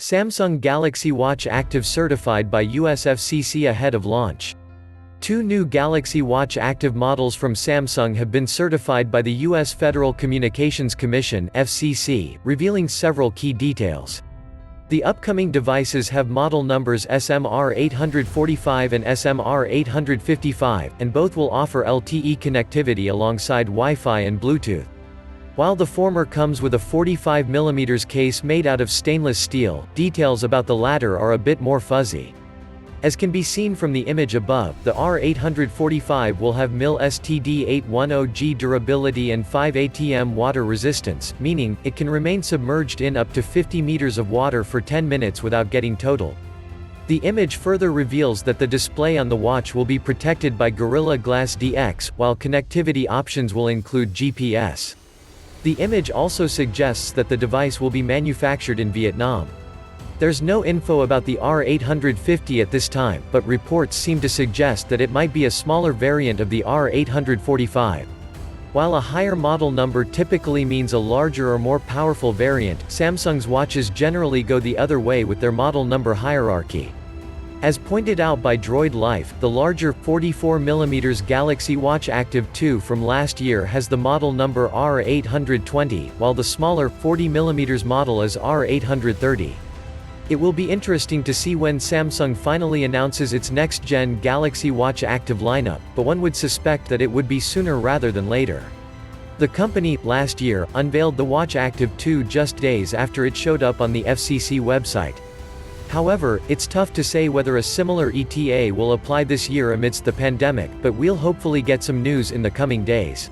Samsung Galaxy Watch Active certified by US FCC ahead of launch. Two new Galaxy Watch Active models from Samsung have been certified by the U.S. Federal Communications Commission (FCC), revealing several key details. The upcoming devices have model numbers SMR 845 and SMR 855, and both will offer LTE connectivity alongside Wi-Fi and Bluetooth. While the former comes with a 45mm case made out of stainless steel, details about the latter are a bit more fuzzy. As can be seen from the image above, the R845 will have mil STD810G durability and 5 ATM water resistance, meaning, it can remain submerged in up to 50 meters of water for 10 minutes without getting totaled. The image further reveals that the display on the watch will be protected by Gorilla Glass DX, while connectivity options will include GPS. The image also suggests that the device will be manufactured in Vietnam. There's no info about the R850 at this time, but reports seem to suggest that it might be a smaller variant of the R845. While a higher model number typically means a larger or more powerful variant, Samsung's watches generally go the other way with their model number hierarchy. As pointed out by Droid Life, the larger 44mm Galaxy Watch Active 2 from last year has the model number R820, while the smaller 40mm model is R830. It will be interesting to see when Samsung finally announces its next-gen Galaxy Watch Active lineup, but one would suspect that it would be sooner rather than later. The company, last year, unveiled the Watch Active 2 just days after it showed up on the FCC website. However, it's tough to say whether a similar ETA will apply this year amidst the pandemic, but we'll hopefully get some news in the coming days.